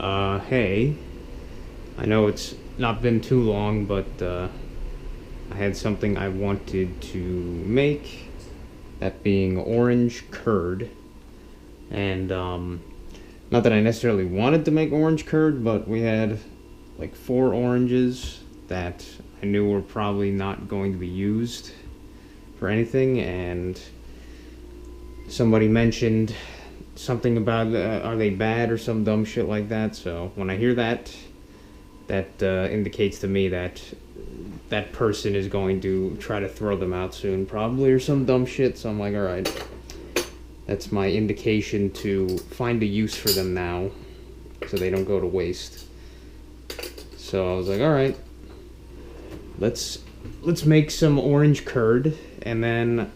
Hey, I know it's not been too long, but I had something I wanted to make, that being orange curd. And not that I necessarily wanted to make orange curd, but we had like 4 oranges that I knew were probably not going to be used for anything, and somebody mentioned something about are they bad or some dumb shit like that. So when I hear that, that indicates to me that that person is going to try to throw them out soon, probably, or some dumb shit. So I'm like, all right, that's my indication to find a use for them now, so they don't go to waste. So I was like, all right, let's make some orange curd, and then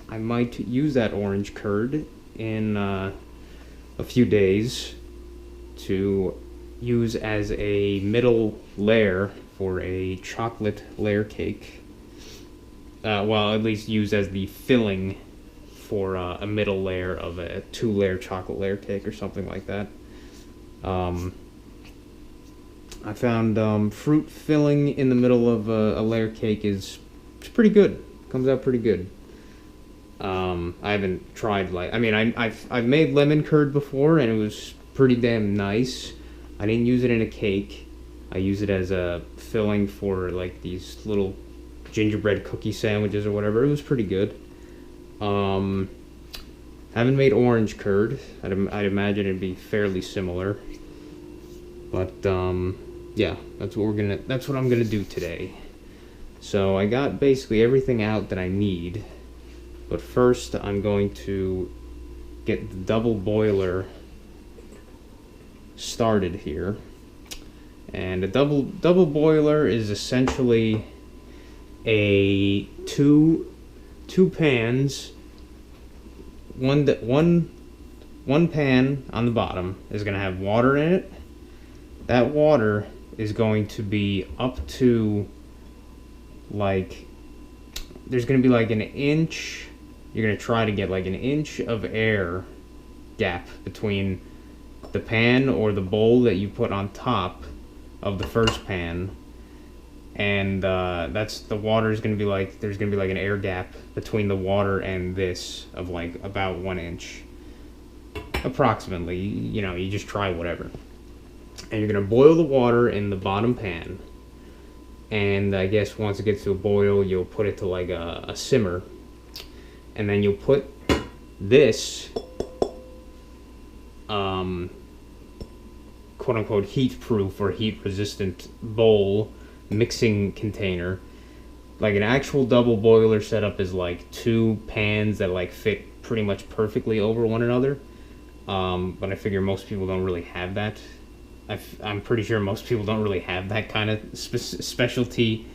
I might use that orange curd in a few days to use as a middle layer for a chocolate layer cake. Well, at least use as the filling for a middle layer of a 2-layer chocolate layer cake or something like that. I found fruit filling in the middle of a layer cake it's pretty good. Comes out pretty good. I haven't tried I've made lemon curd before, and it was pretty damn nice. I didn't use it in a cake. I use it as a filling for like these little gingerbread cookie sandwiches or whatever. It was pretty good. Haven't made orange curd. I'd imagine it'd be fairly similar. But yeah, that's what I'm gonna do today. So I got basically everything out that I need. But first, I'm going to get the double boiler started here. And a double boiler is essentially a two pans. One pan on the bottom is going to have water in it. That water is going to be up to there's going to be like an inch. You're going to try to get like an inch of air gap between the pan or the bowl that you put on top of the first pan, and that's the water is going to be like, there's going to be like an air gap between the water and this of like about 1 inch approximately. You just try whatever, and you're going to boil the water in the bottom pan, and I guess once it gets to a boil, you'll put it to like a simmer. And then you'll put this quote-unquote heat-proof or heat-resistant bowl mixing container. Like an actual double boiler setup is like 2 pans that like fit pretty much perfectly over one another. But I figure most people don't really have that. I'm pretty sure most people don't really have that kind of specialty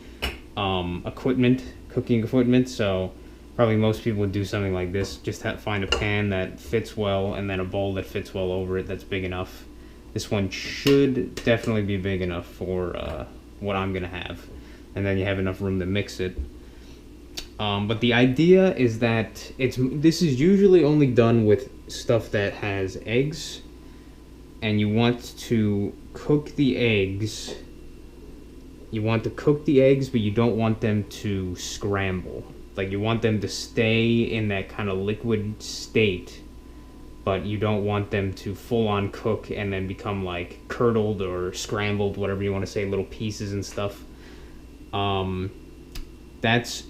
equipment, cooking equipment, so probably most people would do something like this. Just find a pan that fits well, and then a bowl that fits well over it that's big enough. This one should definitely be big enough for what I'm going to have. And then you have enough room to mix it. But the idea is that this is usually only done with stuff that has eggs. And you want to cook the eggs. You want to cook the eggs, but you don't want them to scramble. Like, you want them to stay in that kind of liquid state, but you don't want them to full-on cook and then become, like, curdled or scrambled, whatever you want to say, little pieces and stuff. That's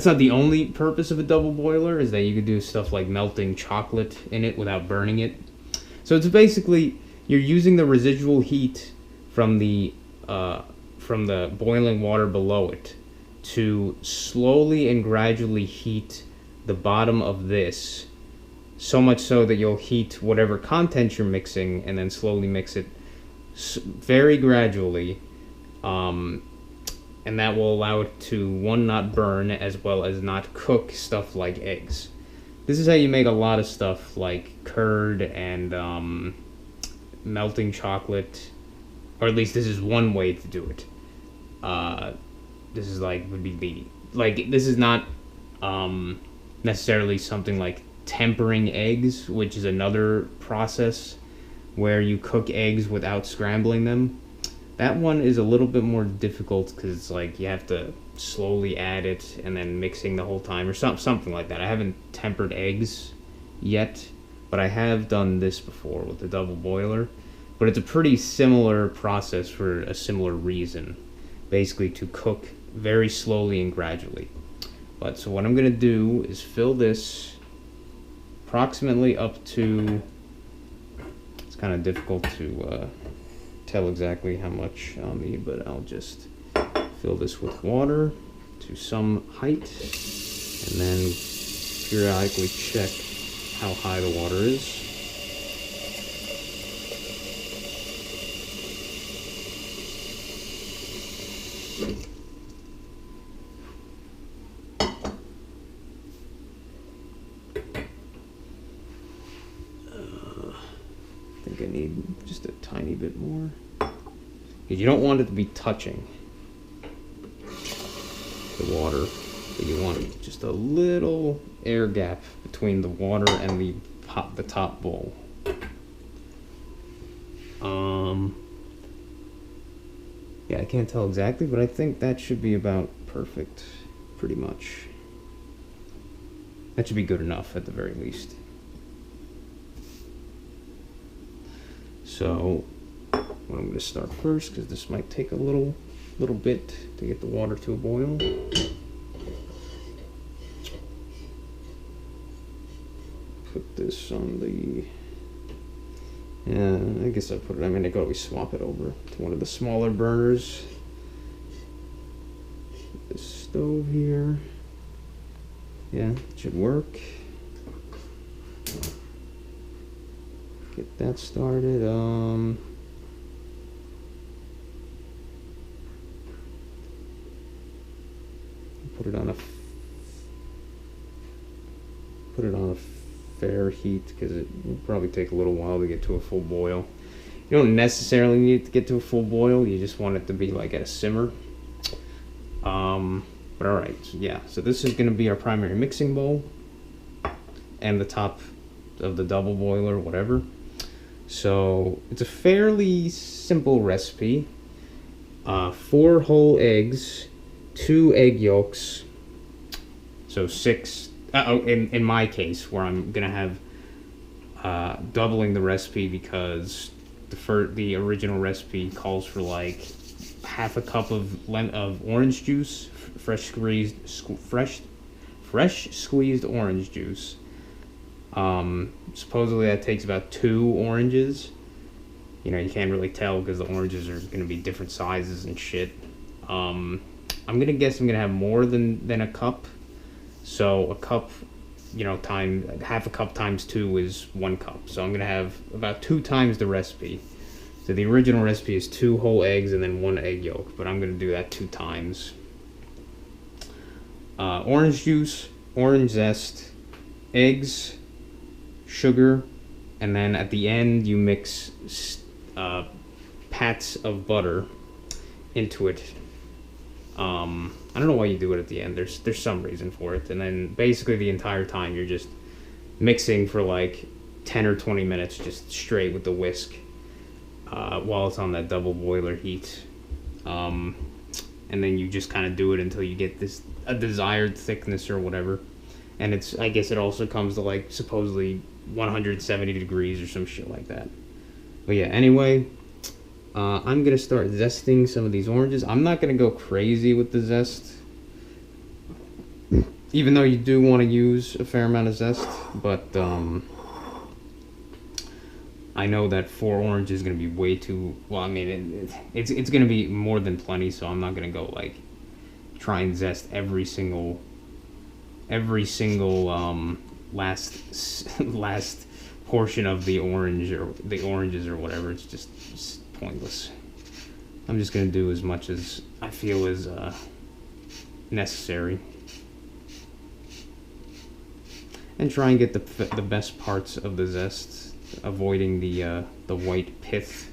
not the only purpose of a double boiler, is that you could do stuff like melting chocolate in it without burning it. So it's basically, you're using the residual heat from the boiling water below it to slowly and gradually heat the bottom of this, so much so that you'll heat whatever content you're mixing and then slowly mix it very gradually, and that will allow it to, one, not burn, as well as not cook stuff like eggs. This is how you make a lot of stuff like curd and melting chocolate, or at least this is one way to do it. This is this is not necessarily something like tempering eggs, which is another process where you cook eggs without scrambling them. That one is a little bit more difficult because it's like you have to slowly add it and then mixing the whole time or something like that. I haven't tempered eggs yet, but I have done this before with the double boiler. But it's a pretty similar process for a similar reason, basically to cook very slowly and gradually. But so what I'm going to do is fill this approximately up to, it's kind of difficult to tell exactly how much I'll need, but I'll just fill this with water to some height and then periodically check how high the water is. I think I need just a tiny bit more. Because you don't want it to be touching the water. But you want just a little air gap between the water and the top bowl. Yeah, I can't tell exactly, but I think that should be about perfect, pretty much. That should be good enough at the very least. So, what I'm going to start first, because this might take a little bit to get the water to a boil. Put this on the, I guess I put it, I could always swap it over to one of the smaller burners. The stove here. Yeah, it should work. Get that started. Put it on a fair heat because it will probably take a little while to get to a full boil. You don't necessarily need it to get to a full boil. You just want it to be like at a simmer. But all right, so yeah. So this is going to be our primary mixing bowl and the top of the double boiler, whatever. So it's a fairly simple recipe. 4 whole eggs, 2 egg yolks, so 6. In my case, where I'm gonna have doubling the recipe because the original recipe calls for like half a cup of orange juice, fresh squeezed orange juice. Supposedly that takes about 2 oranges. You know, you can't really tell because the oranges are going to be different sizes and shit. I'm going to guess I'm going to have more than a cup. So a cup, you know, half a cup times 2 is 1 cup. So I'm going to have about 2 times the recipe. So the original recipe is 2 whole eggs and then 1 egg yolk, but I'm going to do that 2 times. Orange juice, orange zest, eggs, sugar, and then at the end you mix pats of butter into it. I don't know why you do it at the end. There's some reason for it. And then basically the entire time you're just mixing for like 10 or 20 minutes just straight with the whisk while it's on that double boiler heat. And then you just kind of do it until you get a desired thickness or whatever. And I guess it also comes to like supposedly 170 degrees or some shit like that. But yeah, anyway, I'm going to start zesting some of these oranges. I'm not going to go crazy with the zest, even though you do want to use a fair amount of zest. But I know that 4 oranges is going to be way too, well, I mean, it's going to be more than plenty, so I'm not going to go like try and zest every single last portion of the orange or the oranges or whatever. It's just pointless. I'm just gonna do as much as I feel is necessary, and try and get the best parts of the zest, avoiding the white pith.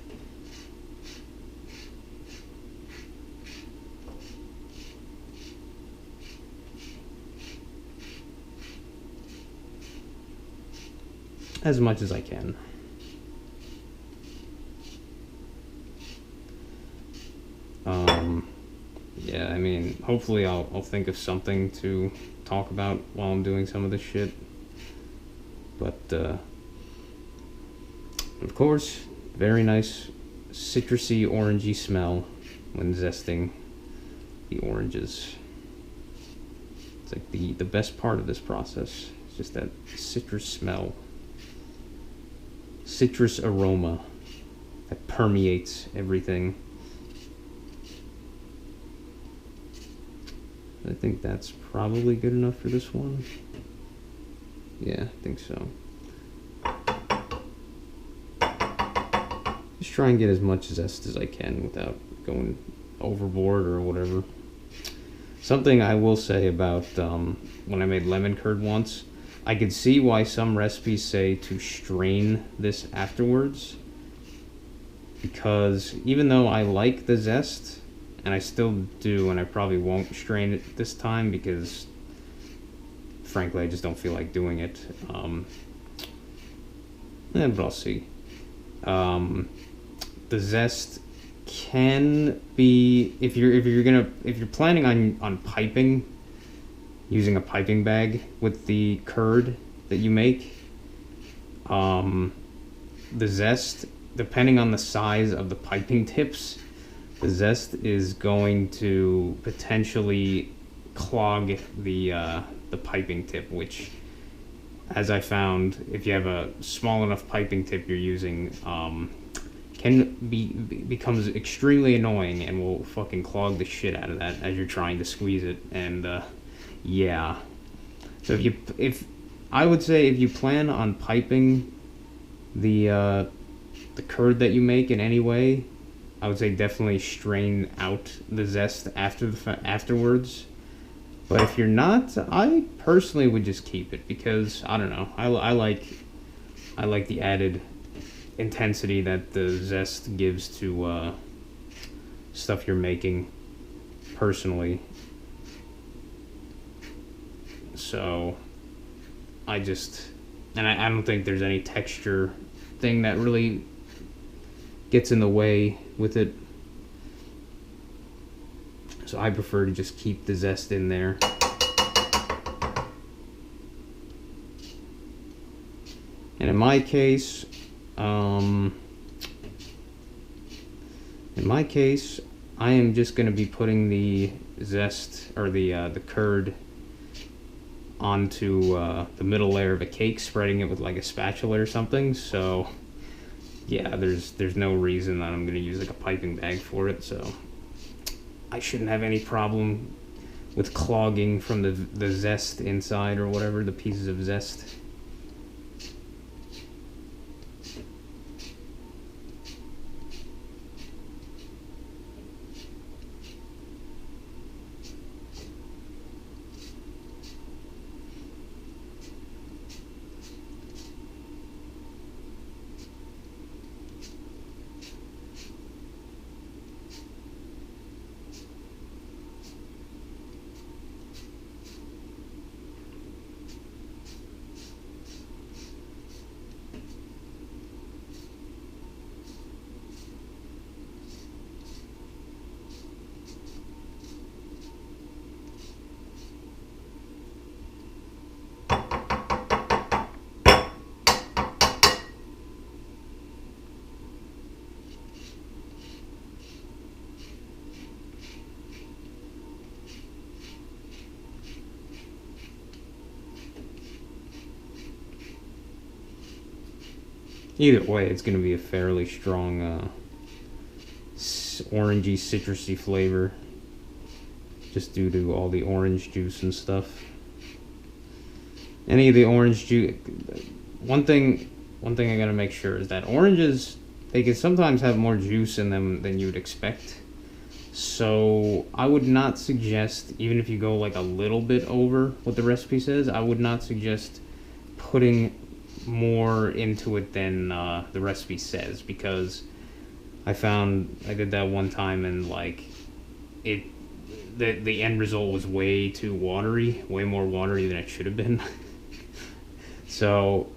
As much as I can. yeah, I mean, hopefully I'll think of something to talk about while I'm doing some of this shit. But, of course, very nice citrusy, orangey smell when zesting the oranges. It's like the best part of this process. It's just that citrus smell, citrus aroma that permeates everything. I think that's probably good enough for this one. Yeah, I think so. Just try and get as much zest as I can without going overboard or whatever. Something I will say about when I made lemon curd once, I could see why some recipes say to strain this afterwards, because even though I like the zest, and I still do, and I probably won't strain it this time because frankly I just don't feel like doing it, but I'll see. The zest can be, if you're planning on piping, using a piping bag with the curd that you make, the zest, depending on the size of the piping tips, the zest is going to potentially clog the piping tip, which, as I found, if you have a small enough piping tip you're using, becomes extremely annoying and will fucking clog the shit out of that as you're trying to squeeze it. And yeah, so if I would say if you plan on piping the curd that you make in any way, I would say definitely strain out the zest afterwards. But if you're not, I personally would just keep it, because I don't know, I like the added intensity that the zest gives to stuff you're making personally. So I don't think there's any texture thing that really gets in the way with it. So I prefer to just keep the zest in there. And in my case, I am just going to be putting the zest, or the curd, onto the middle layer of a cake, spreading it with like a spatula or something. So yeah, there's no reason that I'm going to use like a piping bag for it. So I shouldn't have any problem with clogging from the zest inside, or whatever, the pieces of zest. Either way, it's going to be a fairly strong orangey, citrusy flavor, just due to all the orange juice and stuff. Any of the orange juice, one thing I gotta make sure is that oranges, they can sometimes have more juice in them than you would expect. So I would not suggest, even if you go like a little bit over what the recipe says, I would not suggest putting more into it than the recipe says, because I found I did that one time and like the end result was way too watery, way more watery than it should have been. So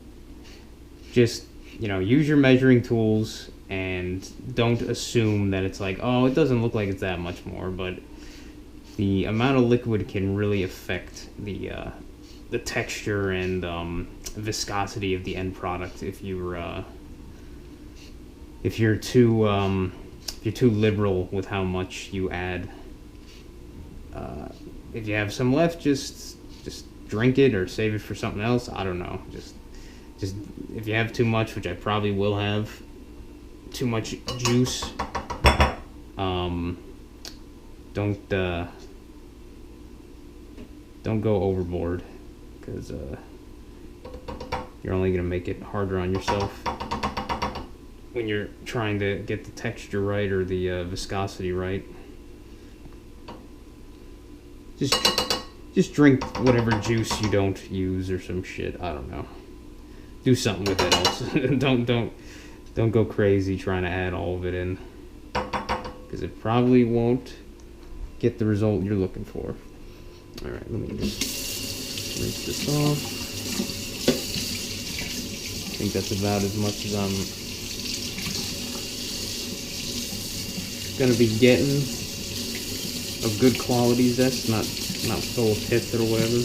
just, use your measuring tools and don't assume that it's like, oh, it doesn't look like it's that much more, but the amount of liquid can really affect the texture and viscosity of the end product if you're too liberal with how much you add. If you have some left, just drink it or save it for something else. I don't know. Just if you have too much, which I probably will have, too much juice. Don't go overboard, because you're only gonna make it harder on yourself when you're trying to get the texture right or the viscosity right. Just drink whatever juice you don't use or some shit. I don't know. Do something with it else. don't go crazy trying to add all of it in, because it probably won't get the result you're looking for. All right, let me just rinse this off. I think that's about as much as I'm gonna be getting of good quality zest, not full of pith or whatever.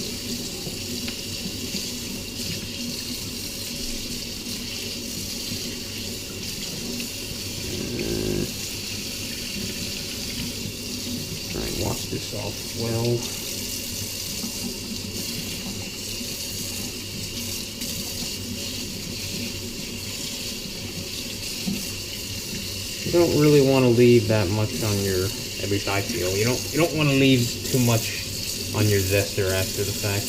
Try and wash this off well. You don't really want to leave that much on your, at least I feel, you don't want to leave too much on your zester after the fact,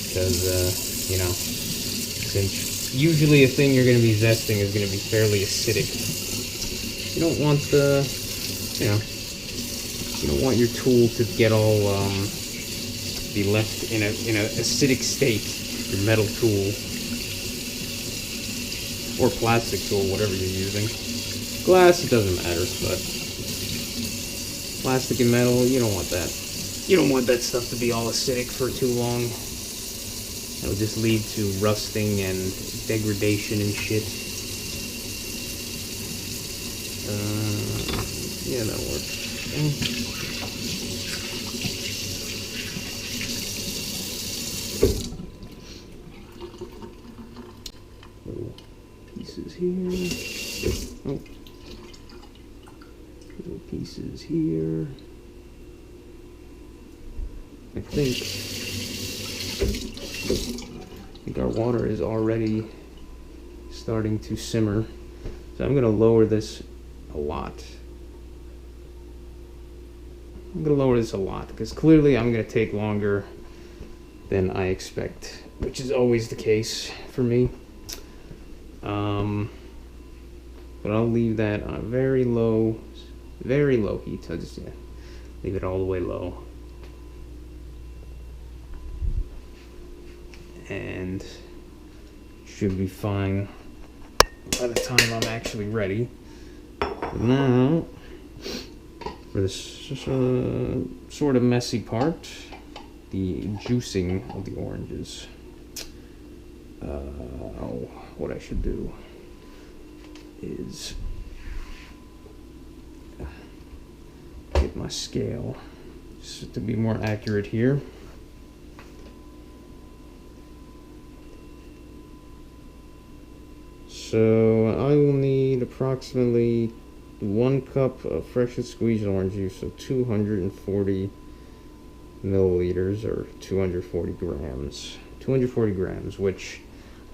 because you know, since usually a thing you're going to be zesting is going to be fairly acidic, you don't want you don't want your tool to get all be left in a acidic state, your metal tool or plastic tool, whatever you're using. Glass, it doesn't matter, but plastic and metal, you don't want that. You don't want that stuff to be all acidic for too long. It'll just lead to rusting and degradation and shit. Yeah, that'll work. Little pieces here. Oh. Little pieces here. I think our water is already starting to simmer, so I'm going to lower this a lot. Because clearly I'm going to take longer than I expect, which is always the case for me. But I'll leave that on a very low heat. I'll just leave it all the way low. And should be fine by the time I'm actually ready. Now, for this sort of messy part, the juicing of the oranges. What I should do is get my scale just to be more accurate here. So I will need approximately 1 cup of freshly squeezed orange juice, so 240 milliliters or 240 grams. 240 grams, which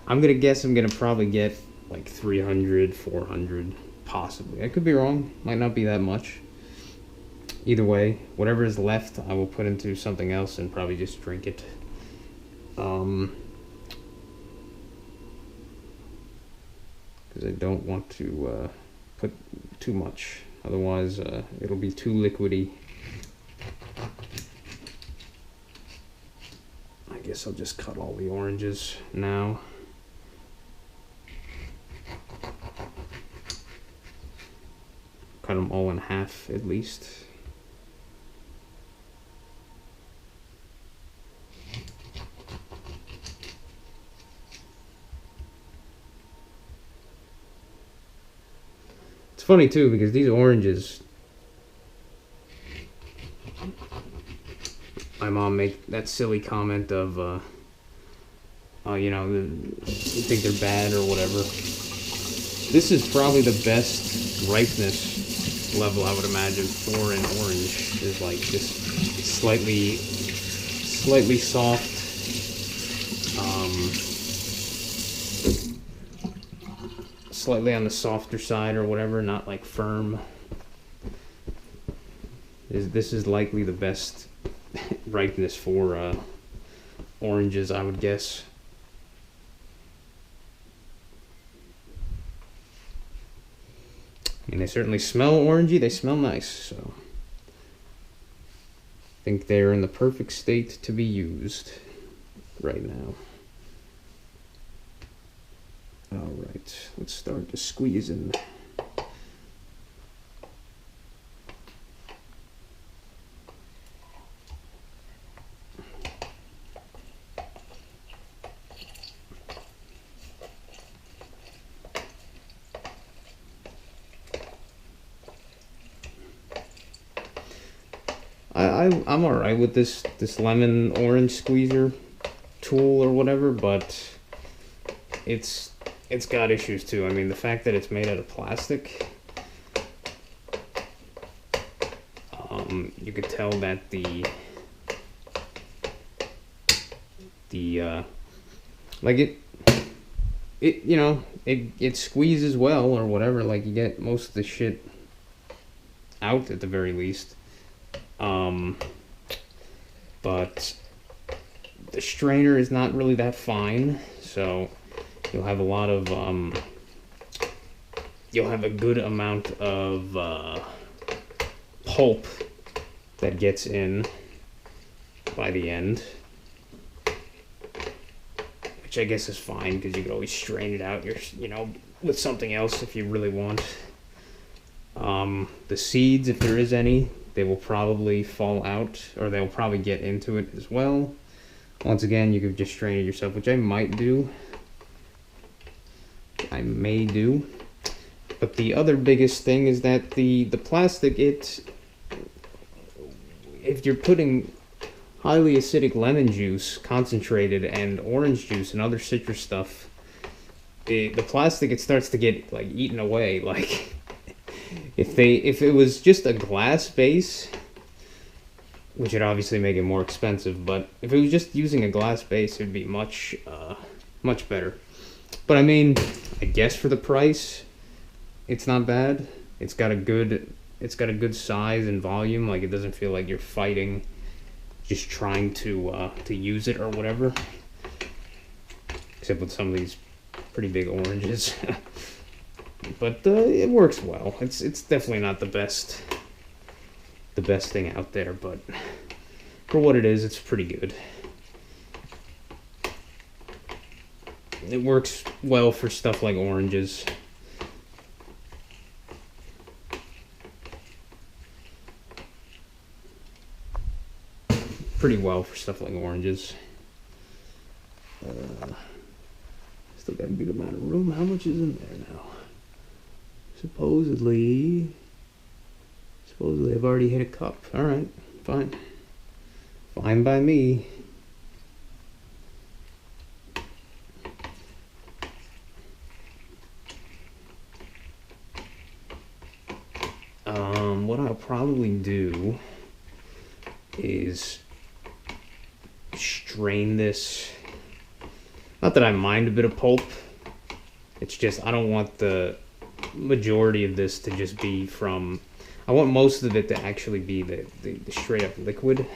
I'm gonna guess I'm gonna probably get like 300, 400, possibly. I could be wrong, might not be that much. Either way, whatever is left, I will put into something else and probably just drink it. Because I don't want to put too much, otherwise it'll be too liquidy. I guess I'll just cut all the oranges now. Cut them all in half at least. It's funny too, because these oranges, my mom make that silly comment of, you know, you think they're bad or whatever. This is probably the best ripeness level I would imagine for an orange. Is like just slightly soft. Slightly on the softer side or whatever, not like firm. This is likely the best ripeness for oranges, I would guess. And they certainly smell orangey. They smell nice, so I think they're in the perfect state to be used right now. All right, let's start to squeeze in. I'm all right with this lemon orange squeezer tool or whatever, but it's got issues too. I mean, the fact that it's made out of plastic, you could tell that the like it you know, it squeezes well or whatever. Like, you get most of the shit out at the very least. But the strainer is not really that fine, so you'll have a lot of you'll have a good amount of pulp that gets in by the end, which I guess is fine because you could always strain it out, you know, with something else if you really want. The seeds, if there is any, they will probably fall out, or they'll probably get into it as well. Once again, you could just strain it yourself, which I might do. I may do. But the other biggest thing is that the plastic, if you're putting highly acidic lemon juice, concentrated, and orange juice and other citrus stuff, the plastic, it starts to get like eaten away. Like, if it was just a glass base, which would obviously make it more expensive, but if it was just using a glass base, it'd be much better. But I mean, I guess for the price, it's not bad. It's got a good size and volume. Like, it doesn't feel like you're fighting, just trying to use it or whatever. Except with some of these pretty big oranges. But it works well. It's definitely not the best thing out there, but for what it is, it's pretty good. It works well for stuff like oranges. Pretty well for stuff like oranges. Still got a good amount of room. How much is in there now? Supposedly I've already hit a cup. Alright, fine. Fine by me. What I'll probably do is strain this. Not that I mind a bit of pulp. It's just I don't want the majority of this to just be from. I want most of it to actually be the straight up liquid,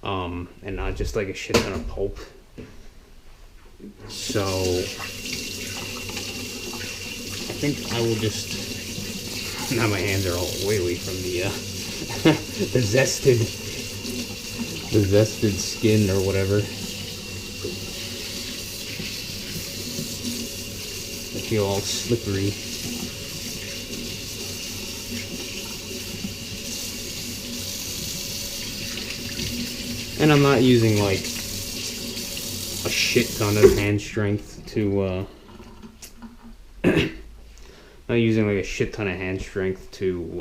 and not just like a shit ton of pulp. So I think I will just. Now my hands are all oily from the the zested skin or whatever. I feel all slippery. And I'm not using like a shit ton of hand strength to not using like a shit ton of hand strength to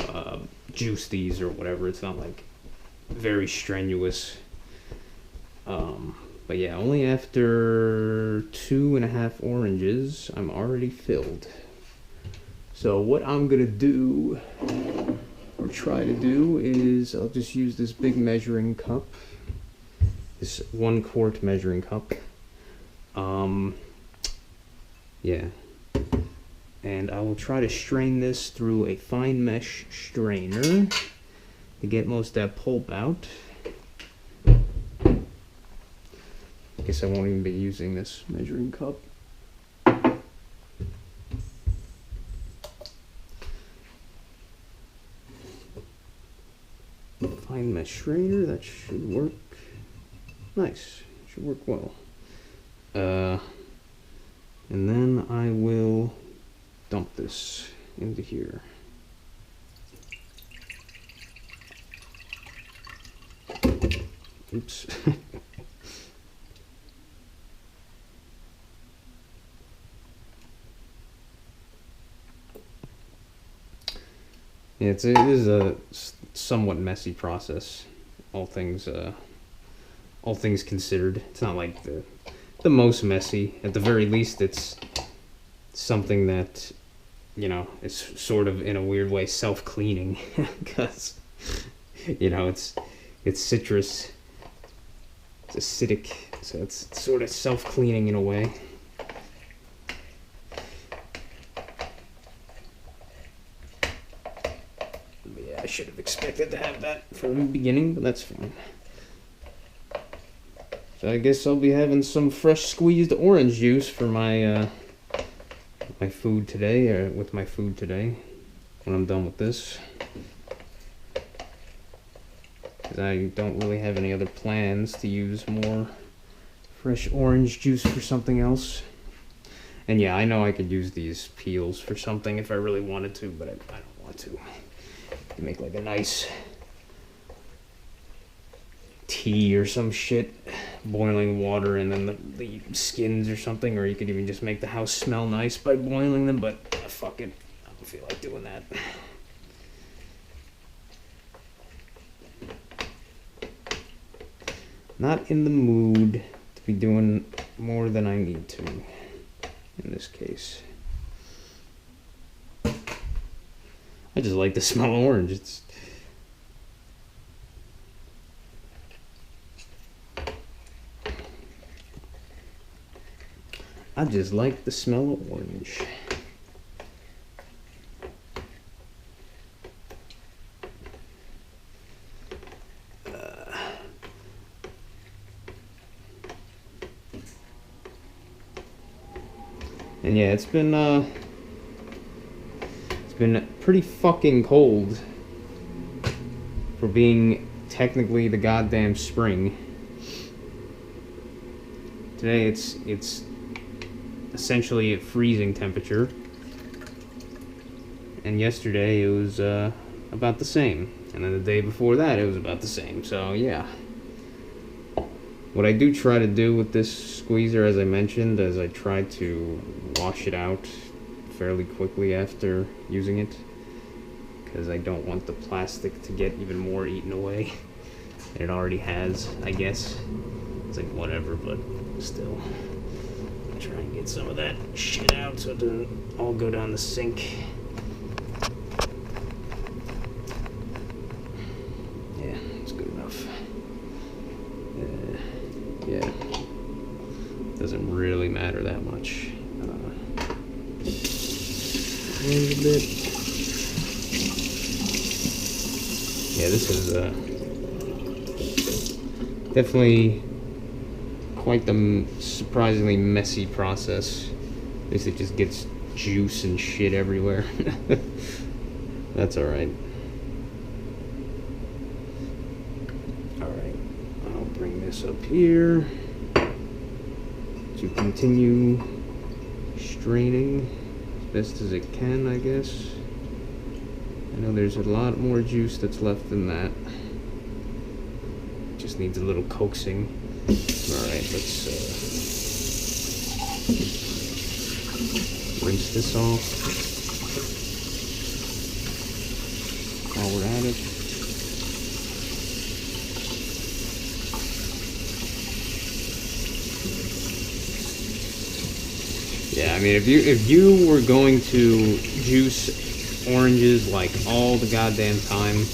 juice these or whatever. It's not like very strenuous. But yeah, only after 2.5 oranges, I'm already filled. So what I'm gonna do, or try to do, is I'll just use this big measuring cup, this 1 quart measuring cup. Yeah. And I will try to strain this through a fine mesh strainer to get most of that pulp out. I guess I won't even be using this measuring cup. Fine mesh strainer, that should work. Nice, should work well. And then I will dump this into here. Oops. Yeah, it is a somewhat messy process, all things considered. It's not like the most messy. At the very least, it's something that, you know, is sort of in a weird way self-cleaning, because, you know, it's citrus, it's acidic, so it's sort of self-cleaning in a way. I should have expected to have that from the beginning, but that's fine. So I guess I'll be having some fresh squeezed orange juice for my my food today, or with my food today, when I'm done with this. Because I don't really have any other plans to use more fresh orange juice for something else. And yeah, I know I could use these peels for something if I really wanted to, but I don't want to. You make like a nice tea or some shit, boiling water and then the skins or something, or you could even just make the house smell nice by boiling them, but fuck it, I don't feel like doing that. Not in the mood to be doing more than I need to in this case. I just like the smell of orange. I just like the smell of orange. And yeah, it's been pretty fucking cold for being technically the goddamn spring. Today it's essentially at freezing temperature, and yesterday it was about the same, and then the day before that it was about the same. So yeah, what I do try to do with this squeezer, as I mentioned, is I try to wash it out fairly quickly after using it, because I don't want the plastic to get even more eaten away. It already has, I guess. It's like whatever, but still. I'll try and get some of that shit out so it doesn't all go down the sink. Yeah, it's good enough. Yeah, doesn't really matter that much. A bit. Yeah, this is definitely quite the surprisingly messy process. At least it just gets juice and shit everywhere. That's alright. Alright, I'll bring this up here to continue straining as best as it can, I guess. I know there's a lot more juice that's left than that. Just needs a little coaxing. Alright, let's rinse this off while we're at it. Yeah, I mean, if you were going to juice oranges like all the goddamn time,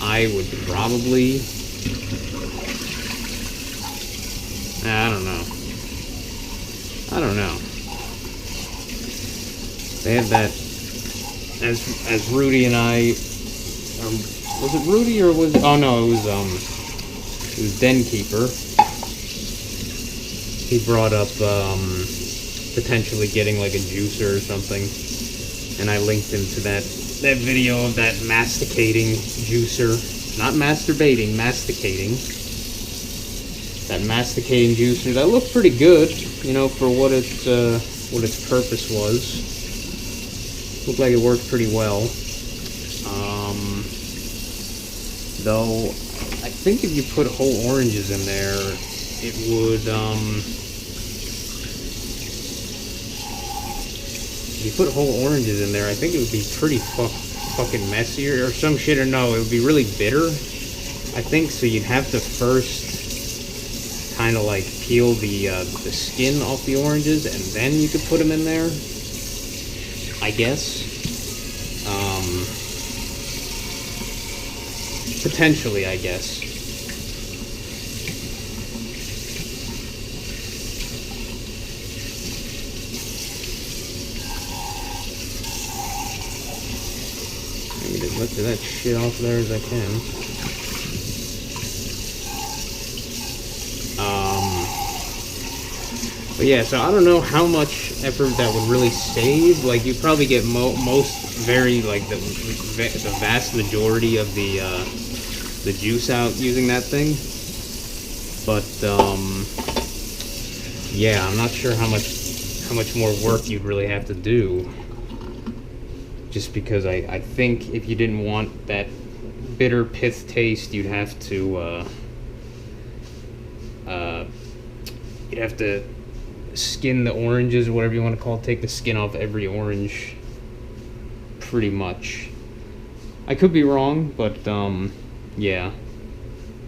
I would probably, I don't know. They had that, as Rudy and I, was it Rudy or was, oh no, it was Den Keeper. He brought up, potentially getting like a juicer or something, and I linked him to that video of that masticating juicer. Not masturbating, masticating. That masticating juicer, that looked pretty good, you know, for what its purpose was. Looked like it worked pretty well. Though, I think if you put whole oranges in there, it would, if you put whole oranges in there, I think it would be pretty fucking messy or some shit, or no, it would be really bitter. I think so. You'd have to first kind of like peel the skin off the oranges, and then you could put them in there, I guess. Potentially, I guess. Maybe just let that shit off there as I can. But yeah, so I don't know how much effort that would really save. Like, you probably get most very, like, the vast majority of the juice out using that thing. But yeah, I'm not sure how much more work you'd really have to do. Just because I think if you didn't want that bitter pith taste, you'd have to skin the oranges, whatever you want to call it, take the skin off every orange, pretty much. I could be wrong, but yeah.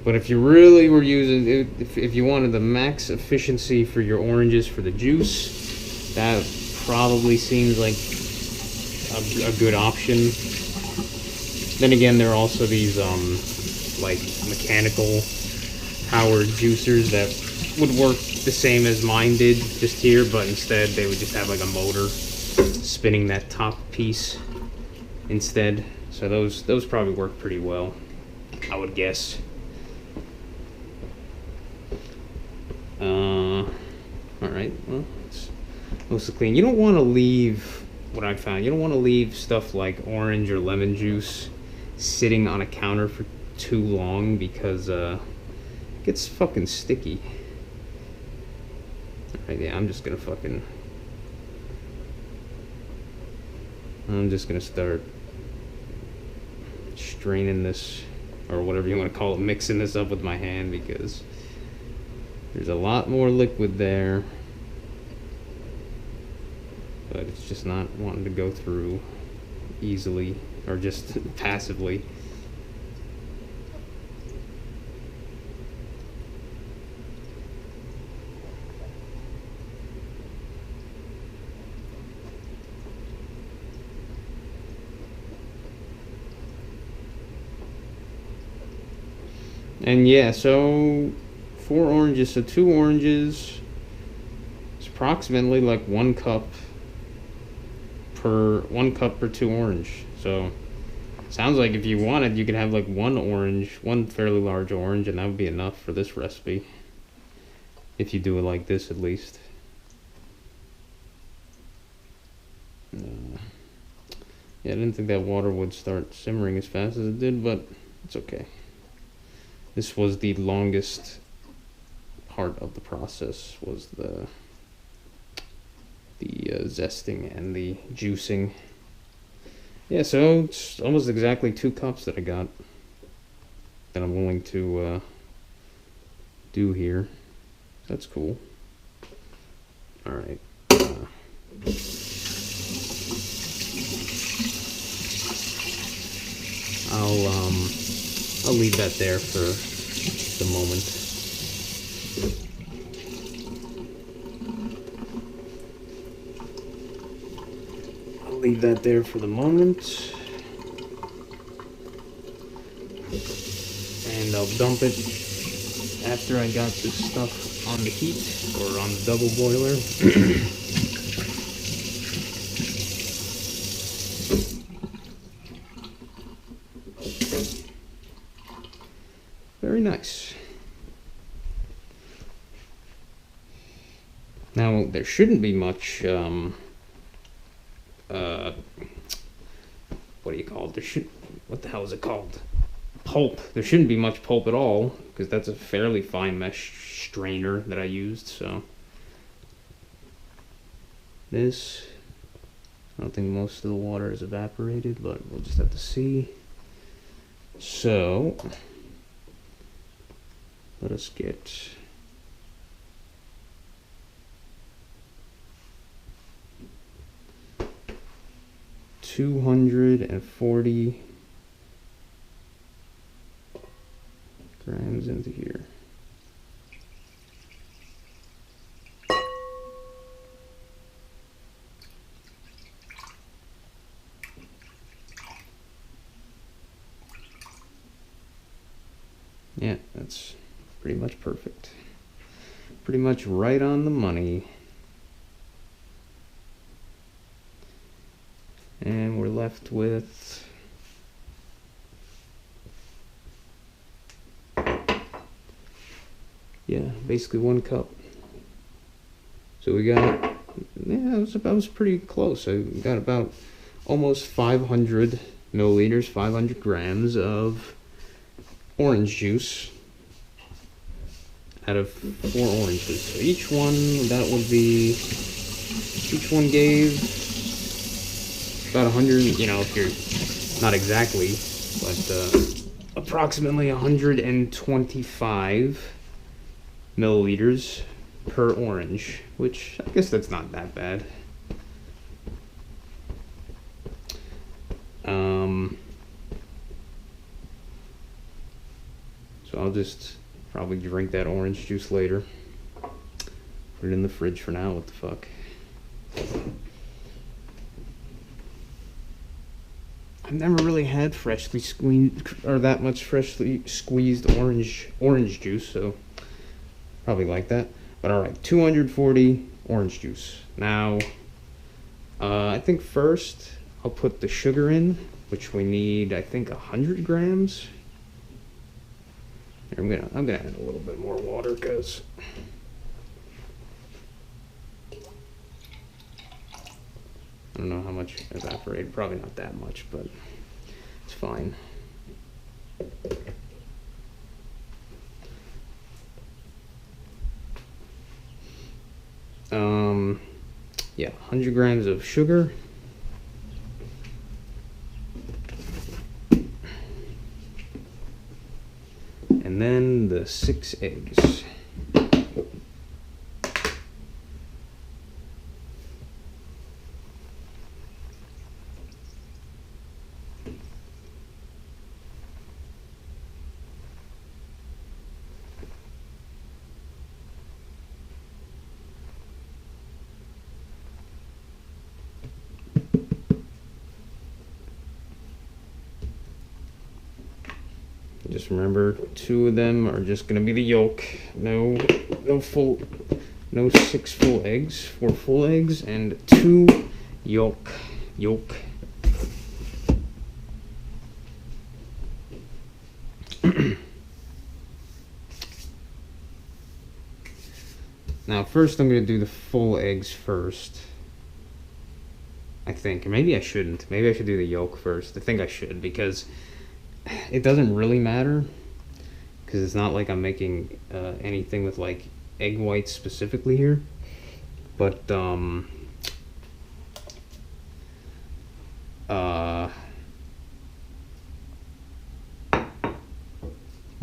But if you really were using it, if you wanted the max efficiency for your oranges for the juice, that probably seems like a good option. Then again, there are also these like mechanical powered juicers that would work the same as mine did just here, but instead they would just have like a motor spinning that top piece instead. So those probably work pretty well, I would guess. Alright, well, it's mostly clean. You don't want to leave, what I found, you don't want to leave stuff like orange or lemon juice sitting on a counter for too long, because it gets fucking sticky. Alright, yeah, I'm just gonna start straining this, or whatever you want to call it, mixing this up with my hand, because there's a lot more liquid there, but it's just not wanting to go through easily, or just passively. And yeah, so 4 oranges, so 2 oranges is approximately like 1 cup per 2 orange. So sounds like if you wanted, you could have like one fairly large orange, and that would be enough for this recipe, if you do it like this, at least. Yeah, I didn't think that water would start simmering as fast as it did, but it's okay. This was the longest part of the process, was the zesting and the juicing. Yeah, so it's almost exactly 2 cups that I got, that I'm willing to do here. That's cool. All right. I'll leave that there for the moment. leave that there for the moment. And I'll dump it after I got this stuff on the heat, or on the double boiler. Very nice. Now, there shouldn't be much, what do you call it? What the hell is it called? Pulp. There shouldn't be much pulp at all, because that's a fairly fine mesh strainer that I used, so. This, I don't think most of the water is evaporated, but we'll just have to see. So, let us get 240 grams into here. Yeah, that's pretty much perfect. Pretty much right on the money. And we're left with basically 1 cup. So we got, it was pretty close. I got about almost 500 milliliters, 500 grams of orange juice out of 4 oranges. So each one, each one gave about 100, if you're not exactly, but approximately 125 milliliters per orange, which I guess that's not that bad. So I'll just probably drink that orange juice later. Put it in the fridge for now, what the fuck. I've never really had freshly squeezed, or that much freshly squeezed orange juice, so probably like that. But alright, 240 orange juice. Now, I think first I'll put the sugar in, which we need, I think, 100 grams. Here, I'm gonna add a little bit more water, because I don't know how much evaporated. Probably not that much, but it's fine. Yeah, 100 grams of sugar. And then the 6 eggs. Just remember, 2 of them are just gonna be the yolk. No 6 full eggs. 4 full eggs and 2 yolk. Now, first I'm gonna do the full eggs first. I think, or maybe I shouldn't. Maybe I should do the yolk first. I think I should, because it doesn't really matter, because it's not like I'm making anything with like egg whites specifically here, but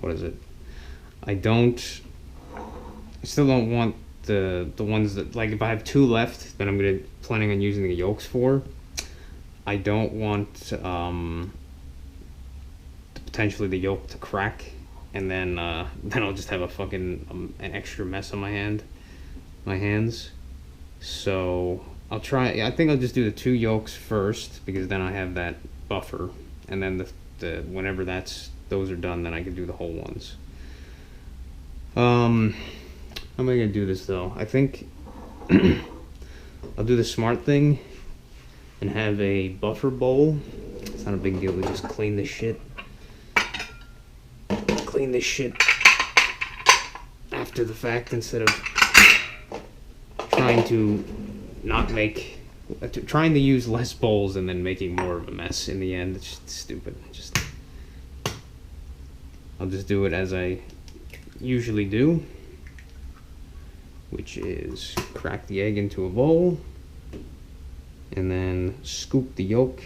what is it? I still don't want the ones that, like, if I have 2 left that I'm planning on using the yolks for, I don't want potentially the yolk to crack, and then I'll just have a fucking an extra mess on my hands. So I'll try. I think I'll just do the 2 yolks first because then I have that buffer, and then the whenever those are done, then I can do the whole ones. How am I gonna do this though? I think I'll do the smart thing and have a buffer bowl. It's not a big deal to just clean this shit. Clean this shit after the fact instead of trying to trying to use less bowls and then making more of a mess in the end. It's just stupid. I'll just do it as I usually do, which is crack the egg into a bowl and then scoop the yolk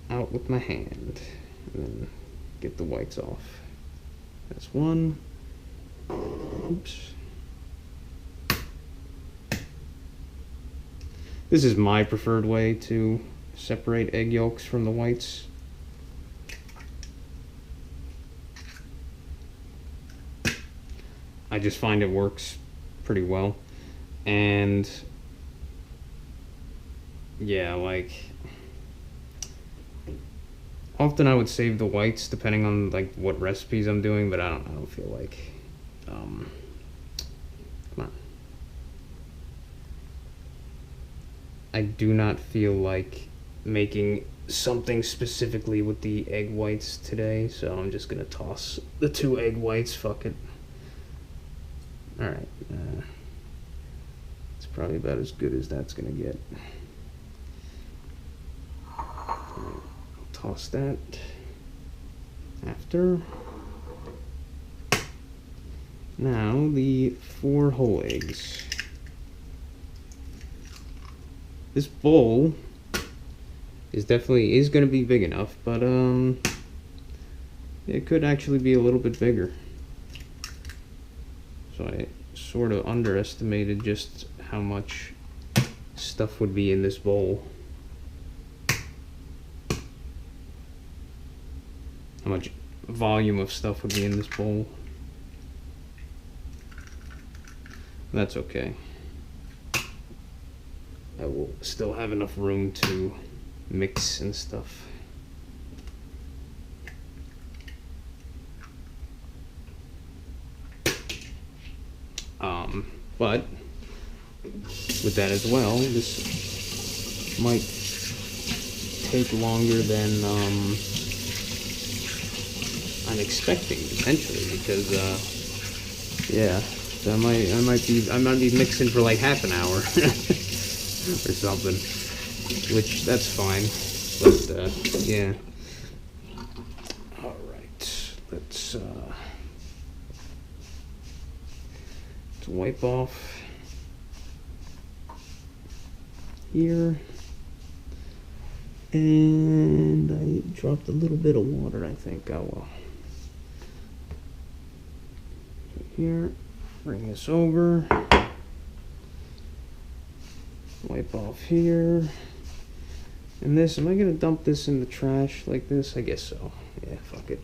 out with my hand and then get the whites off. That's one. Oops. This is my preferred way to separate egg yolks from the whites. I just find it works pretty well. And yeah, like often I would save the whites depending on like what recipes I'm doing, but I don't feel like come on. I do not feel like making something specifically with the egg whites today, so I'm just gonna toss the 2 egg whites. Fuck it. Alright, it's probably about as good as that's gonna get. I'll toss that after. Now the 4 whole eggs. This bowl is definitely going to be big enough, but it could actually be a little bit bigger. So I sort of underestimated just how much stuff would be in this bowl. How much volume of stuff would be in this bowl. That's okay. I will still have enough room to mix and stuff. But with that as well, this might take longer than I'm expecting potentially, because yeah, so I might be mixing for like half an hour or something, which that's fine. But yeah. All right, let's wipe off here, and I dropped a little bit of water, I think. Oh well. Here, bring this over, wipe off here, and this, am I gonna dump this in the trash like this? I guess so. Yeah, fuck it.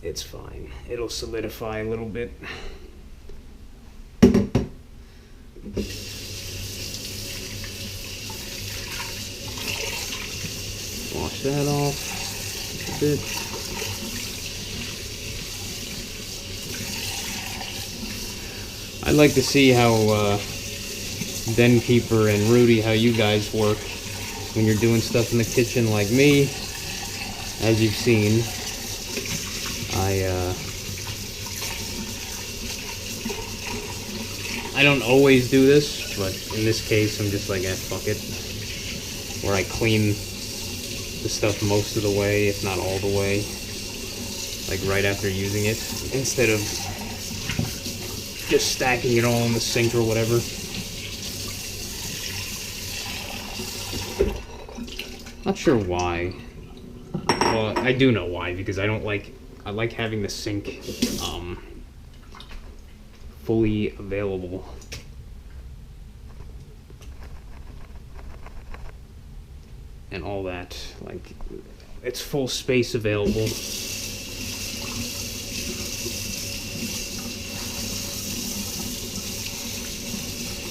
It's fine. It'll solidify a little bit. Wash that off a bit. I'd like to see how Den Keeper and Rudy, how you guys work when you're doing stuff in the kitchen like me. As you've seen, I don't always do this, but in this case I'm just like, fuck it. Where I clean the stuff most of the way, if not all the way, like right after using it, instead of just stacking it all in the sink or whatever. Not sure why. Well, I do know why, because I like having the sink fully available. And all that, like, it's full space available.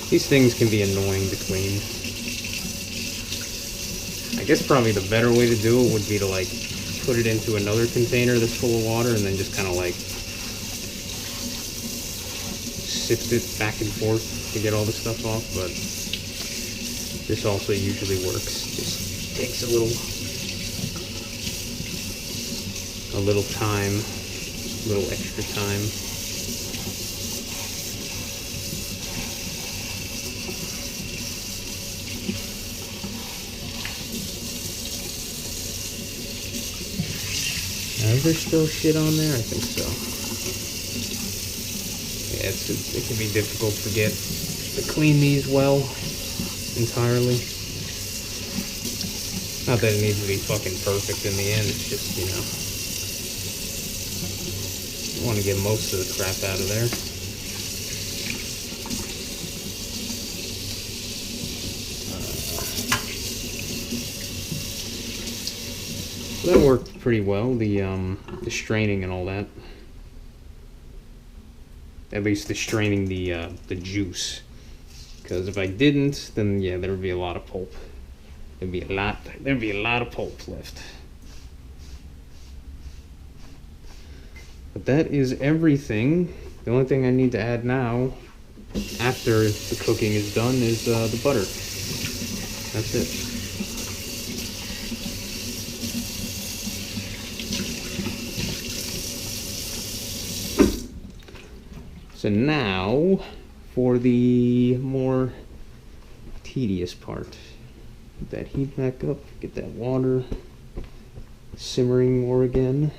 These things can be annoying to clean. I guess probably the better way to do it would be to like put it into another container that's full of water and then just kind of like sift it back and forth to get all the stuff off, but this also usually works. Just takes a little time, a little extra time. Is there still shit on there? I think so. Yeah, it can be difficult to clean these well entirely. Not that it needs to be fucking perfect in the end, it's just, you know, you want to get most of the crap out of there. So that worked pretty well, the straining and all that. At least the straining the juice. Because if I didn't, then yeah, there would be a lot of pulp. There'd be a lot of pulp left. But that is everything. The only thing I need to add now, after the cooking is done, is the butter. That's it. So now, for the more tedious part. Put that heat back up, get that water simmering more again.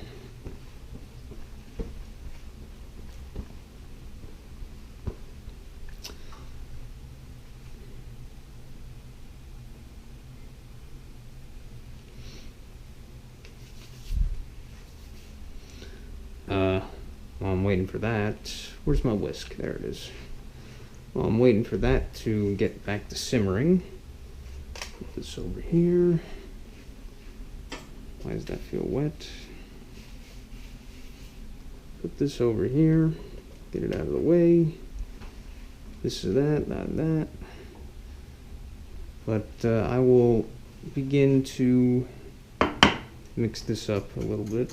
While I'm waiting for that, where's my whisk? There it is. While I'm waiting for that to get back to simmering, put this over here. Why does that feel wet? Put this over here, get it out of the way. This is that, not that. But I will begin to mix this up a little bit.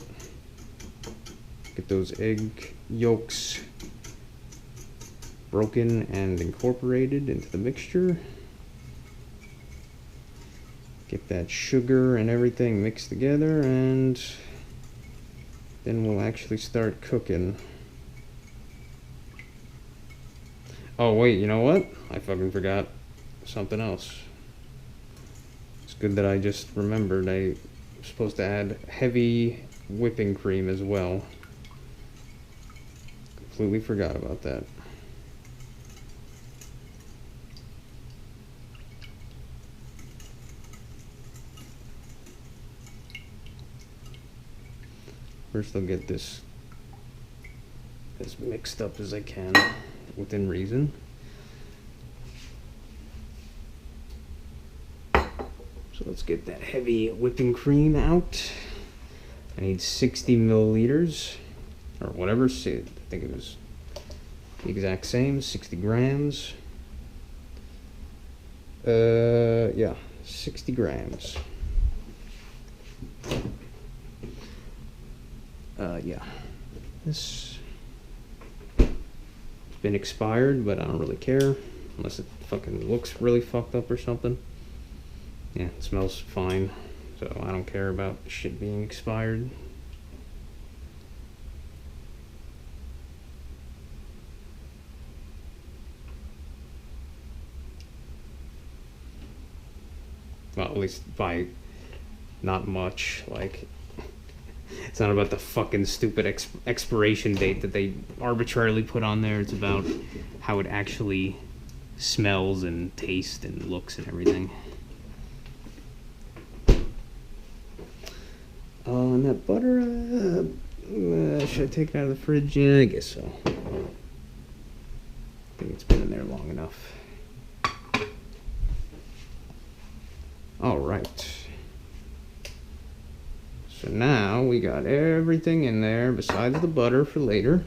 Get those egg yolks broken and incorporated into the mixture. Get that sugar and everything mixed together, and then we'll actually start cooking. Oh wait, you know what? I fucking forgot something else. It's good that I just remembered. I'm supposed to add heavy whipping cream as well. Completely forgot about that. First I'll get this as mixed up as I can within reason. So let's get that heavy whipping cream out. I need 60 milliliters or whatever. I think it was the exact same, 60 grams. Yeah, 60 grams. Yeah, this has been expired, but I don't really care unless it fucking looks really fucked up or something. Yeah, it smells fine, so I don't care about shit being expired. Well, at least by not much, like, it's not about the fucking stupid expiration date that they arbitrarily put on there. It's about how it actually smells and tastes and looks and everything. Oh, and that butter, should I take it out of the fridge? Yeah, I guess so. I think it's been in there long enough. All right. So now we got everything in there besides the butter for later.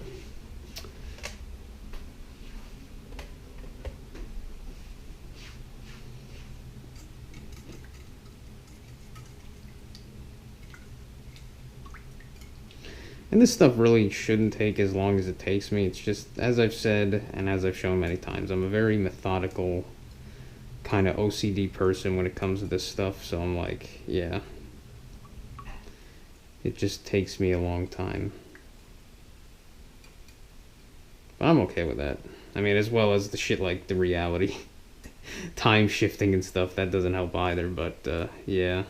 And this stuff really shouldn't take as long as it takes me. It's just, as I've said, and as I've shown many times, I'm a very methodical, kind of OCD person when it comes to this stuff. So I'm like, yeah. It just takes me a long time. But I'm okay with that. I mean, as well as the shit like the reality. Time shifting and stuff, that doesn't help either, but, yeah.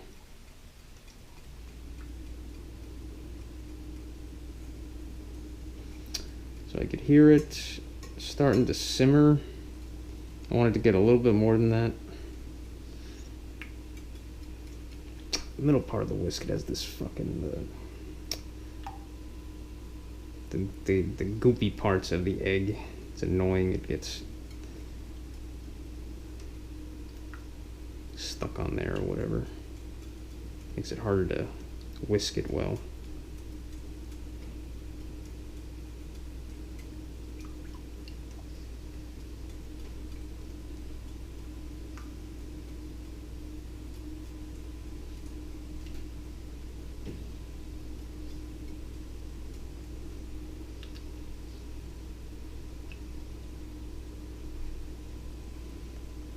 So I could hear it starting to simmer. I wanted to get a little bit more than that. The middle part of the whisk, it has this fucking the goopy parts of the egg. It's annoying. It gets stuck on there or whatever. Makes it harder to whisk it well.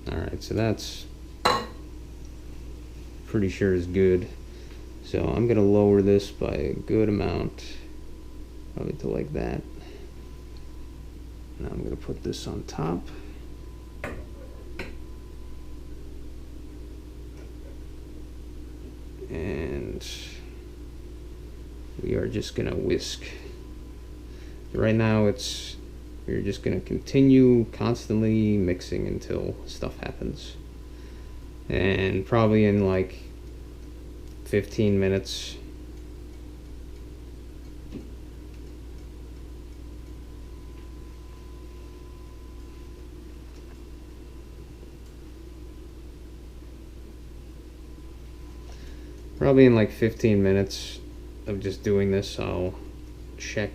Alright, so that's pretty sure is good. So I'm gonna lower this by a good amount, probably to like that. Now I'm gonna put this on top. And we are just gonna whisk. Right now we're just gonna continue constantly mixing until stuff happens. And probably in like 15 minutes of just doing this, I'll check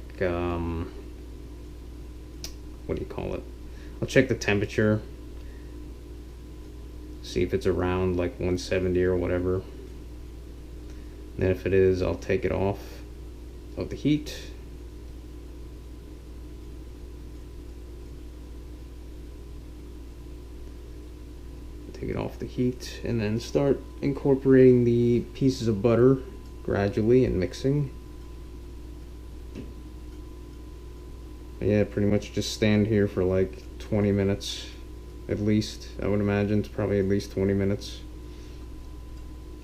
what do you call it? I'll check the temperature, see if it's around like 170 or whatever. And then if it is, I'll take it off of the heat. Take it off the heat and then start incorporating the pieces of butter gradually and mixing. Yeah, pretty much just stand here for like 20 minutes at least. I would imagine it's probably at least 20 minutes,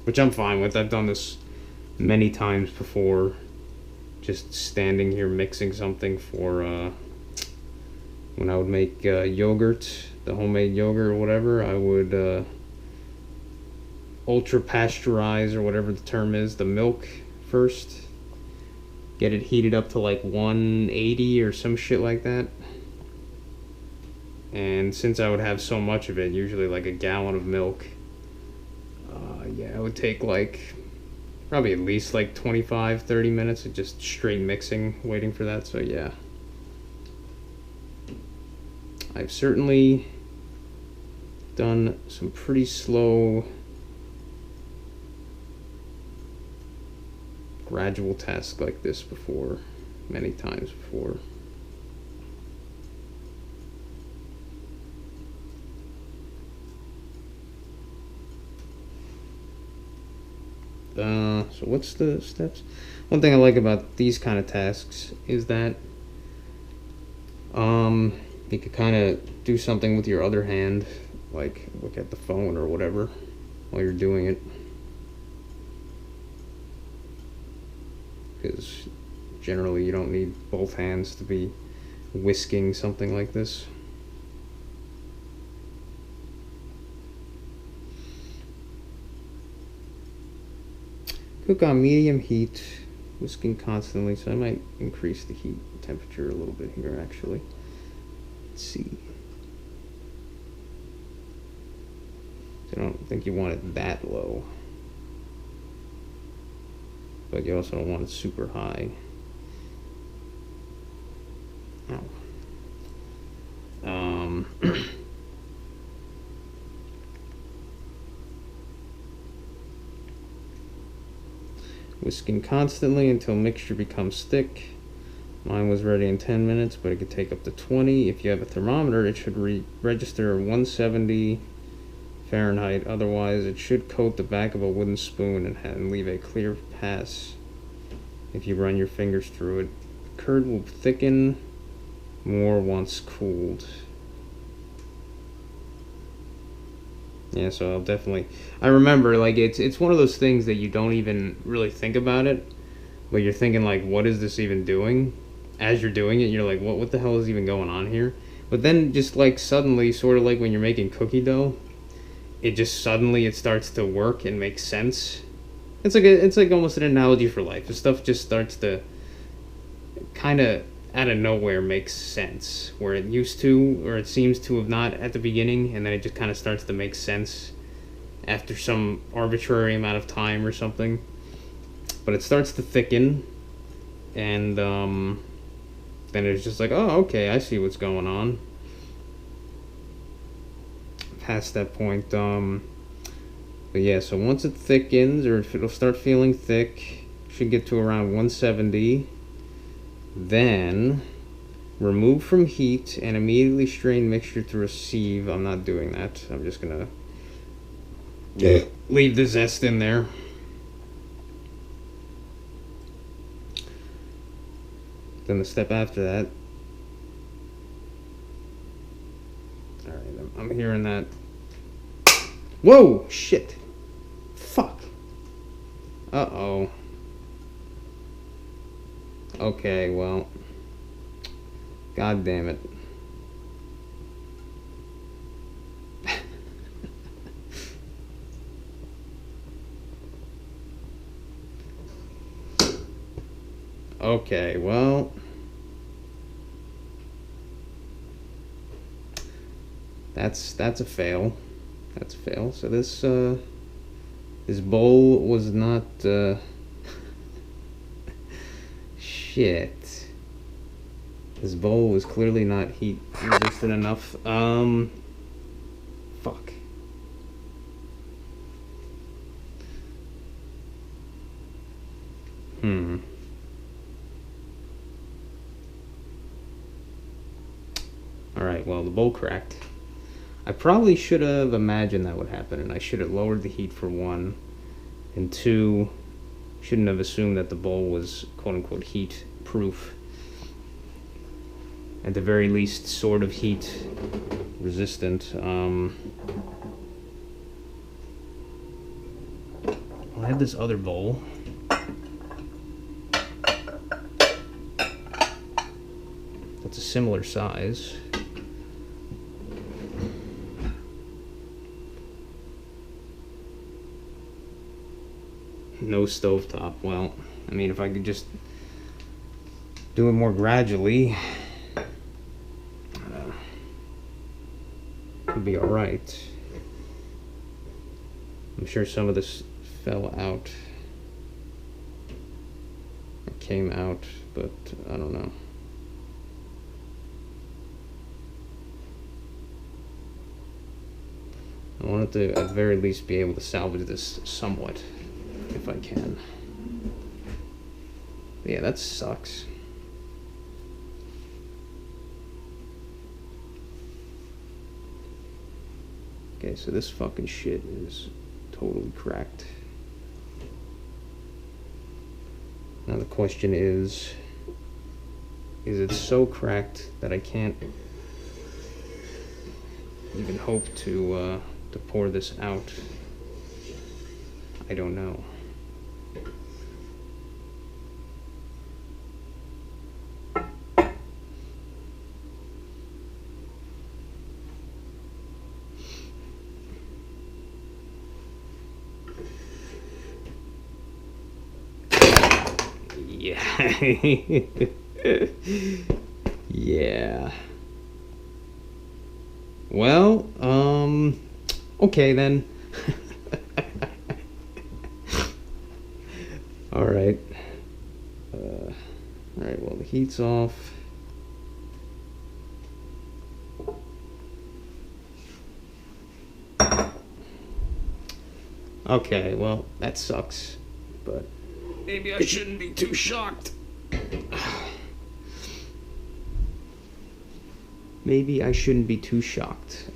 which I'm fine with. I've done this many times before, just standing here mixing something for when I would make yogurt, the homemade yogurt or whatever. I would ultra pasteurize, or whatever the term is, the milk first, get it heated up to like 180 or some shit like that. And since I would have so much of it, usually like a gallon of milk, yeah, it would take like probably at least like 25-30 minutes of just straight mixing, waiting for that. So yeah, I've certainly done some pretty slow, gradual tasks like this before, many times before. So what's the steps? One thing I like about these kind of tasks is that you could kind of do something with your other hand, like look at the phone or whatever while you're doing it, because generally you don't need both hands to be whisking something like this. Cook on medium heat, whisking constantly, so I might increase the heat temperature a little bit here actually. Let's see. I don't think you want it that low, but you also don't want it super high. Ow. Whisking constantly until mixture becomes thick. Mine was ready in 10 minutes, but it could take up to 20. If you have a thermometer, it should register 170 Fahrenheit. Otherwise, it should coat the back of a wooden spoon and leave a clear pass if you run your fingers through it. The curd will thicken more once cooled. Yeah, so I'll definitely... I remember, like, it's one of those things that you don't even really think about it, but you're thinking, like, what is this even doing? As you're doing it, you're like, what the hell is even going on here? But then just, like, suddenly, sort of like when you're making cookie dough, it starts to work and make sense. It's like almost an analogy for life. The stuff just starts to kind of out of nowhere makes sense, where it used to, or it seems to have not at the beginning, and then it just kind of starts to make sense after some arbitrary amount of time or something. But it starts to thicken, and then it's just like, oh, okay, I see what's going on. Past that point, but yeah, so once it thickens, or if it'll start feeling thick, should get to around 170. Then remove from heat and immediately strain mixture through a sieve. I'm not doing that. I'm just gonna leave the zest in there. Then the step after that. Alright, I'm hearing that. Whoa! Shit! Fuck! Uh-oh. Okay, well. God damn it. Okay, well. That's a fail. That's a fail. So this bowl was not shit. This bowl was clearly not heat resistant enough. Fuck. Alright, well, the bowl cracked. I probably should have imagined that would happen, and I should have lowered the heat for one, and two, shouldn't have assumed that the bowl was quote-unquote heat proof. At the very least, sort of heat resistant. Well, I have this other bowl. That's a similar size. No stovetop. Well, I mean, if I could just do it more gradually, could be alright. I'm sure some of this fell out, or came out, but I don't know. I wanted to at the very least be able to salvage this somewhat, if I can. But yeah, that sucks. Okay, so this fucking shit is totally cracked. Now the question is it so cracked that I can't even hope to pour this out? I don't know. Yeah. Yeah. Well, okay then. Alright. Alright, well, the heat's off. Okay, well, that sucks, but Maybe I shouldn't be too shocked. Maybe I shouldn't be too shocked.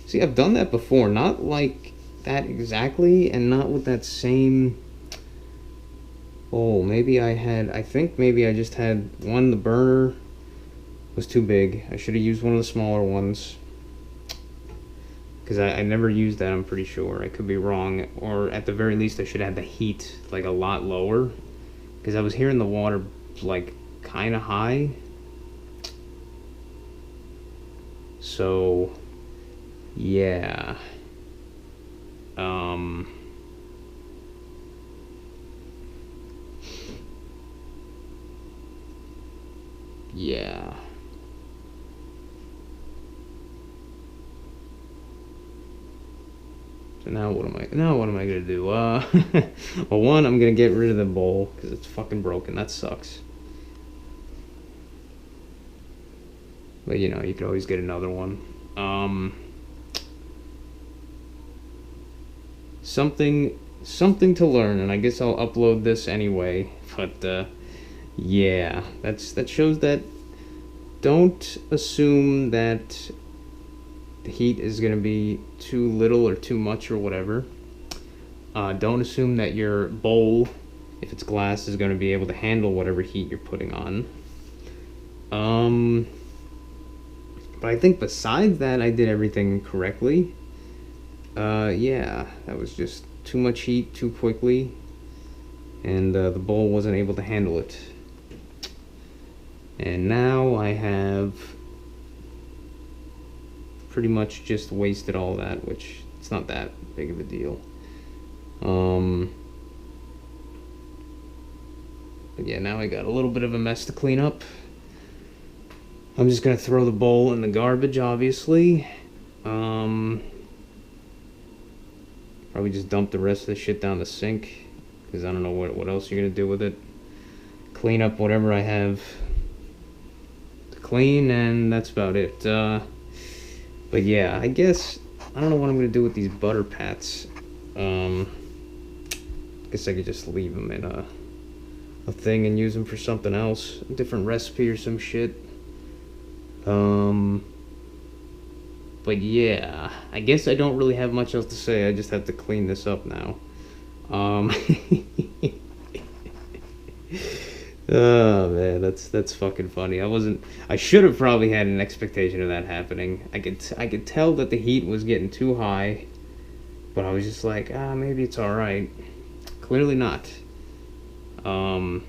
See, I've done that before. Not like that exactly, and not with that same... Oh, maybe I think maybe I just had one, the burner was too big. I should have used one of the smaller ones. Because I never used that, I'm pretty sure. I could be wrong. Or at the very least, I should have had the heat, like, a lot lower. Because I was hearing the water, like, kind of high. So, yeah. Yeah. So now what am I gonna do? Well, one, I'm gonna get rid of the bowl because it's fucking broken. That sucks. But you know, you could always get another one. Something to learn, and I guess I'll upload this anyway. But yeah, that shows that don't assume that the heat is going to be too little or too much or whatever. Don't assume that your bowl, if it's glass, is going to be able to handle whatever heat you're putting on. But I think besides that, I did everything correctly. Yeah, that was just too much heat too quickly, and the bowl wasn't able to handle it. And now I have pretty much just wasted all that, which it's not that big of a deal. But yeah, now I got a little bit of a mess to clean up. I'm just gonna throw the bowl in the garbage, obviously. Probably just dump the rest of the shit down the sink, because I don't know what else you're gonna do with it. Clean up whatever I have to clean, and that's about it. But yeah, I guess I don't know what I'm gonna do with these butter pats. Guess I could just leave them in a thing and use them for something else, a different recipe or some shit. But yeah, I guess I don't really have much else to say. I just have to clean this up now. Oh man, that's fucking funny. I should have probably had an expectation of that happening. I could tell that the heat was getting too high, but I was just like, maybe it's all right. Clearly not. But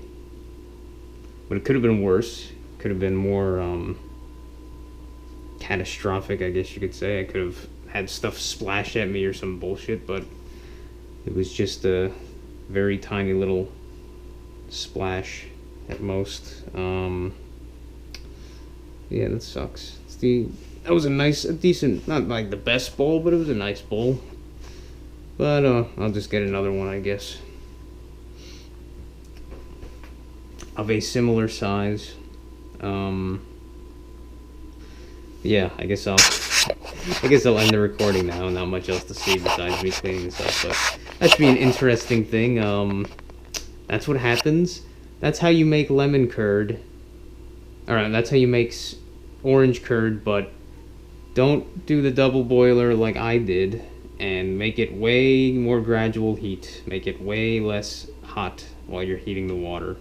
it could have been worse. Could have been more catastrophic, I guess you could say. I could have had stuff splash at me or some bullshit, but it was just a very tiny little splash at most. Yeah, that sucks. That was a decent, not like the best bowl, but it was a nice bowl. But I'll just get another one, I guess, of a similar size. Yeah, I guess I'll end the recording now. Not much else to see besides me cleaning this up, but that should be an interesting thing. That's what happens. That's how you make lemon curd. Alright, that's how you make orange curd, but don't do the double boiler like I did, and make it way more gradual heat. Make it way less hot while you're heating the water.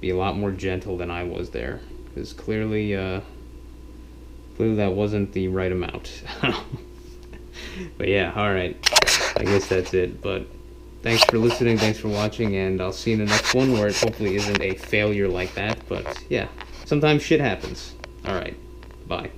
Be a lot more gentle than I was there, because clearly that wasn't the right amount. But yeah, alright, I guess that's it. But thanks for listening, thanks for watching, and I'll see you in the next one where it hopefully isn't a failure like that. But yeah, sometimes shit happens. Alright, bye.